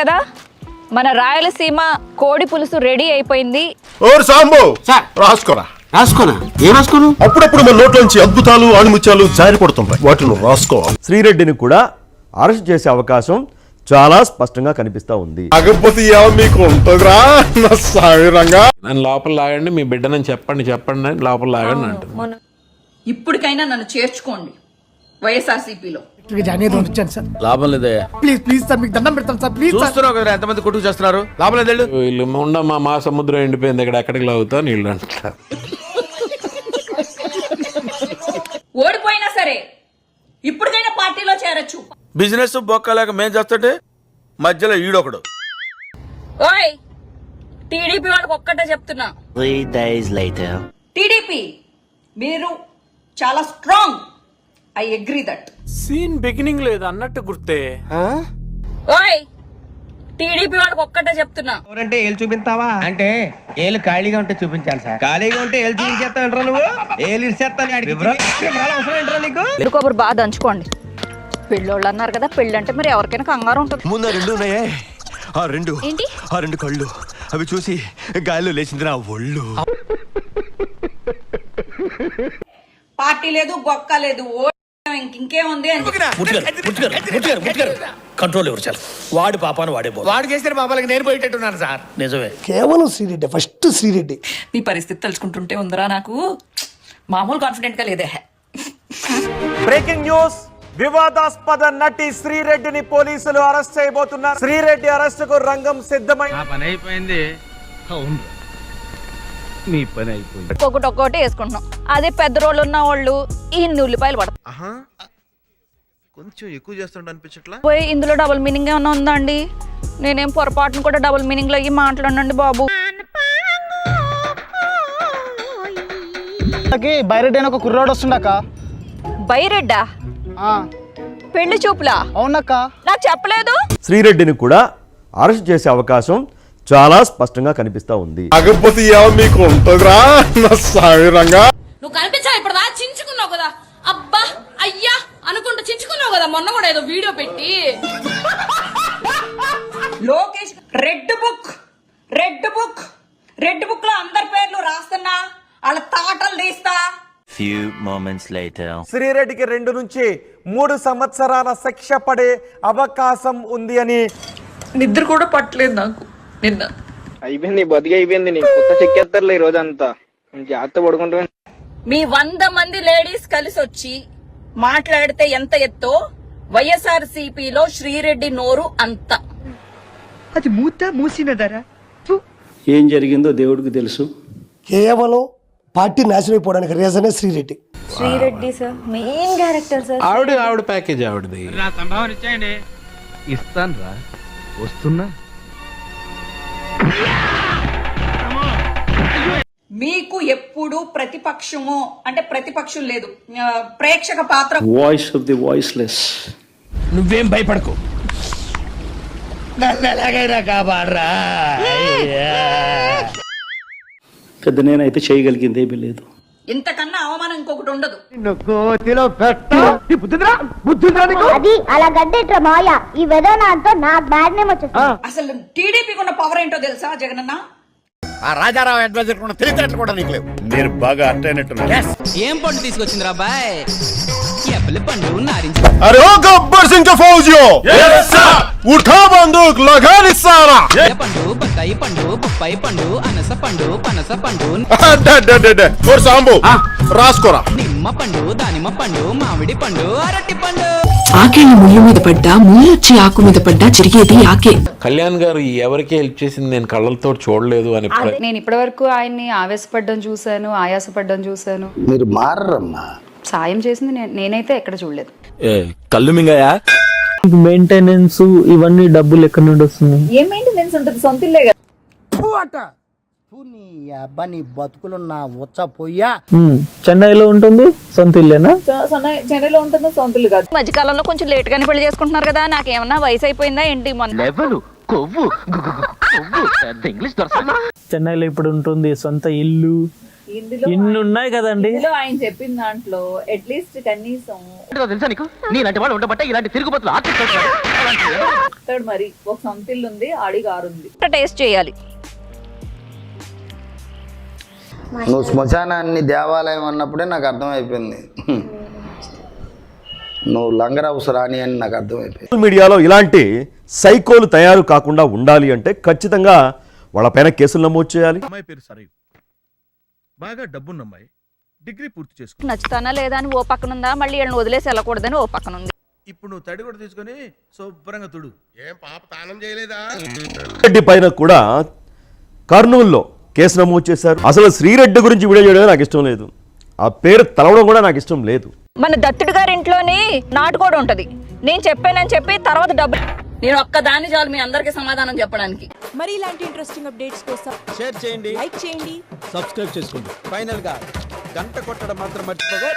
కదా, మన రాయలసీమ కోడి పులుసు రెడీ అయిపోయింది. ఓర్ సాంబో రాసుకోరా. రాసుకోనా? ఏం రాసుకోను? అప్పుడప్పుడు మన నోట్లోంచి అద్భుతాలు ఆణిముత్యాలు జారి పడుతుంటాయి, వాటిని రాసుకోవాలి. శ్రీరెడ్డిని కూడా అరెస్ట్ చేసే అవకాశం చాలా స్పష్టంగా కనిపిస్తా ఉంది. కాకపోతే మీకు ఉంటుందిరా సాయిరంగా. నన్ను లోపల లాగండి, మీ బిడ్డనని చెప్పండి అని లోపల లాగండి అంటుంది. ఇప్పటికైనా నన్ను చేర్చుకోండి వైఎస్ఆర్సీపీలో. లాభం లేదే. ప్లీజ్ సార్, మీకు దండం పెడతాను సార్, ప్లీజ్. చూస్తున్నావు కదా ఎంతమంది కొట్టుకు చేస్తున్నారు. లాభం లేదు. వీళ్ళు ఉండమ్మా, మా సముద్రం ఎండిపోయింది, ఇక్కడ ఎక్కడికి లాగుతా నీళ్ళు అంటారు. ఓడిపోయినా సరే ఇప్పటికైనా పార్టీలో చేరొచ్చు. బిజినెస్ బొక్కలేక మేం చేస్తుంటే మధ్యలో ఈడొకడు. ఓయ్ టీడీపీ వాళ్ళకి ఒక్కటే చెప్తున్నా, 3 days later. టీడీపీ మీరు చాలా strong. I agree that. Scene beginning లేదు అన్నట్టు గుర్తే. ఓయ్ టీడీపీ వాళ్ళకి ఒక్కటే చెప్తున్నా. ఎవరంటే ఏళ్ళు చూపిస్తావా అంటే ఏళ్ళు ఖాళీగా ఉంటే చూపించాలి సార్. ఖాళీగా ఉంటే ఏళ్ళు చూపించేస్తావు నువ్వు. ఏళ్ళు ఇచ్చేస్తాను అవసరం ఏంట్రా నీకు? కొబ్బరి బాగా దంచుకోండి. పెళ్ళోళ్ళు అన్నారు కదా, పెళ్ళి అంటే మరి ఎవరికైనా కంగారు ఉంటుంది. ముందు రెండు ఉన్నాయే, ఏంటి? ఆ రెండు కళ్ళు అవి చూసి గాలిలో లేచింది నా ఒళ్ళు. పార్టీ లేదు, బొక్క లేదు, ఇంకేముంది అని కంట్రోల్ ఎవరు చాలు. వాడి పాపాను వాడే వాడు చేసిన పాపాలకి నేను పోయేటట్టున్నాను సార్. నిజమే. కేవలం శ్రీరెడ్డి, ఫస్ట్ శ్రీరెడ్డి. మీ పరిస్థితి తలుచుకుంటుంటే ఉందరా నాకు మామూలు కాన్ఫిడెంట్ గా లేదే. బ్రేకింగ్ న్యూస్, వివాదాస్పద నటి శ్రీరెడ్డిని పోలీసులు అరెస్ట్ చేయబోతున్నారు. శ్రీరెడ్డి అరెస్టుకు రంగం సిద్ధమైంది. పని అయిపోయింది. అవును, మీ పని అయిపోయింది. ఒక్కొక్కటి వేసుకుంటున్నాం. అదే పెద్ద రోళ్ళు ఉన్న వాళ్ళు ఇన్ని ఉల్లిపాయలు పడతాయి. కొంచెం ఎక్కువ చేస్తుంటే అనిపించట్లా. పోయి ఇందులో డబుల్ మీనింగ్ ఏమన్నా ఉందా అండి? నేనేం పొరపాటును కూడా డబుల్ మీనింగ్ లో అయ్యి మాట్లాడండి బాబు. బైరెడ్డి అని ఒక కుర్రాడు వస్తుండక్క. బైరెడ్డా? పెళ్లి చూపులా? అవునక్క. నాకు చెప్పలేదు. శ్రీరెడ్డిని కూడా అరెస్ట్ చేసే అవకాశం చాలా స్పష్టంగా కనిపిస్తా ఉంది. కాకపోతే మీకు ఉంటుందిరా సాయిరంగా. నువ్వు కనిపించావు ఇప్పుడు దా చించుకున్నావు కదా. అబ్బా అయ్యా అనుకుంటూ చించుకున్నావు కదా మొన్న కూడా ఏదో వీడియో పెట్టి. లోకేష్ రెడ్ బుక్ లో అందరి పేర్లు రాస్తున్నా, వాళ్ళ తాటలు తీస్తా. Few moments later. శ్రీరెడ్డికి 2 నుంచి 3 సంవత్సరాల శిక్ష పడే అవకాశం ఉంది అని. నిద్ర కూడా పట్టలేదు నాకు నిన్న. అయిపోయింది, బతికి అయిపోయింది. నీకు కొత్త చెక్కేస్తారులే ఈ రోజంతా. జాగ్రత్త పడుకుంటా. మీ 100 మంది లేడీస్ కలిసి వచ్చి మాట్లాడితే ఎంత ఎత్తో వైఎస్ఆర్సీపీలో శ్రీరెడ్డి నోరు అంత. అది మూసినదరా. ఏం జరిగిందో దేవుడికి తెలుసు. కేవలం పార్టీ నాశనం అయిపోవడానికి రీజనే Sri Reddy. Sri Reddy sir main character sir. ఆవిడ ప్యాకేజ్ ఆవిడది. నా సంభావన ఇచ్చేయండి. ఇస్తాను రా, వస్తున్నా. మీకు ఎప్పుడు ప్రతిపక్షము అంటే ప్రతిపక్షం లేదు, ప్రేక్షక పాత్ర. Voice of the voiceless. నువ్వేం భయపడకు, నన్ను ఎలాగైనా కాపాడరా. పెద్ద నేనైతే చేయగలిగింది ఏమీ లేదు. ఇంతకన్నా అవమానం ఇంకొకటి ఉండదు. అది అలా గడ్డెట్రా మాయా. ఈ వెదనాతో నాకు బ్యాడ్ నేమ్ వచ్చేసి. అసలు టీడీపీకి ఉన్న పవర్ ఏంటో తెలుసా జగనన్న? ఆ రాజారావు అడ్వైజర్ కూడా తెలియదు కూడా నీకు లేవు. నేను బాగా అర్థ అయినట్టున్నా. ఏం పండు తీసుకొచ్చిందిరా బాయ్? పండు నారించి. अरे ओ गब्बर सिंह के फौजियों, उठा बंदूक लगा निशाना. పండు, బత్తాయి పండు, బొప్పాయి పండు, అనస పండు, పనస పండు, और సాంబో రాసుకోరా. నిమ్మ పండు, దానిమ్మ పండు, మామిడి పండు, అరటి పండు. ఆకేళ్ళ ముళ్ళు మీద పడ్డా, ముళ్ళొచ్చి ఆకు మీద పడ్డా చిరిగేది ఆకే. కళ్యాణ్ గారు ఎవరికి హెల్ప్ చేసింది నేను కళ్ళతో చూడలేదు అని. నేను ఇప్పటి వరకు ఆయన్ని ఆవేశపడ్డం చూశాను, ఆయాసపడ్డం చూశాను. మీరు మారమ్మా. సాయం చేసింది నేనైతే ఎక్కడ చూడలేదు. కళ్ళు మింగాయా? మెయింటెనెన్స్ ఇవన్నీ డబ్బులు ఎక్కడి నుండి వస్తున్నాయి? ఏం మెయింటెనెన్స్ ఉంటుంది, సొంత ఇల్లే కదా. నీ బతుకులున్నా వచ్చపోయా. చెన్నైలో ఉంటుంది, సొంత ఇల్లేనా? చెన్నైలో ఉంటుందో సొంత ఇల్లు కాదు. మధ్యకాలంలో కొంచెం లేట్ గానే పెళ్లి చేసుకుంటున్నారు కదా. నాకేమన్నా వయసు అయిపోయిందా ఏంటి? చెన్నైలో ఇప్పుడు ఉంటుంది సొంత ఇల్లు, ఇన్ని ఉన్నాయి కదండి. ఇందులో ఆయన చెప్పిన దాంట్లో అట్లీస్ట్ కనీసం తెలుసా నీకు నీలాంటి వాళ్ళు ఉండబట్టే ఇలాంటి తిరుగుబతులు చెప్తాడు మరి. ఒక సొంతిల్లు ఉంది, ఆడికి 6 ఉంది. టేస్ట్ చేయాలి. నువ్వు శ్మశానాన్ని దేవాలయం అన్నప్పుడే నాకు అర్థమైపోయింది. నువ్వు లంగరౌస్ రాని అని నాకు అర్థమైపోయింది. సోషల్ మీడియాలో ఇలాంటి సైకోలు తయారు కాకుండా ఉండాలి అంటే ఖచ్చితంగా వాళ్ళపైన కేసులు నమోదు చేయాలి. అమ్మాయి పేరు సరయు, బాగా డబ్బున్న అమ్మాయి, డిగ్రీ పూర్తి చేసుకుని నచ్చుతానా లేదా అని ఓ పక్కన ఉందా, మళ్ళీ వీళ్ళని వదిలేసి వెళ్ళకూడదని ఓ పక్కన ఉంది. ఇప్పుడు నువ్వు తడి కూడా తీసుకొని శుభ్రంగా తుడు. ఏం పాప తానం చేయలేదా? రెడ్డి పైన కూడా కర్నూలులో కేసు నమోదు చేశారు. అసలు శ్రీరెడ్డి గురించి వీడియో చేయడం నాకు ఇష్టం లేదు, ఆ పేరు తలవడం కూడా నాకు ఇష్టం లేదు. మన దత్తుడు గారి ఇంట్లోని నాటుకోడి ఉంటది. నేను చెప్పానని చెప్పి తర్వాత డబ్బులు నేను ఒక్కదాన్ని చాలు మీ అందరికి సమాధానం చెప్పడానికి. మరి ఇలాంటి ఇంట్రెస్టింగ్ అప్డేట్స్ కోసం షేర్ చేయండి, లైక్ చేయండి. సబ్స్క్రైబ్ చేసుకోండి. ఫైనల్ గా గంట కొట్టడం మాత్రం మర్చిపోగా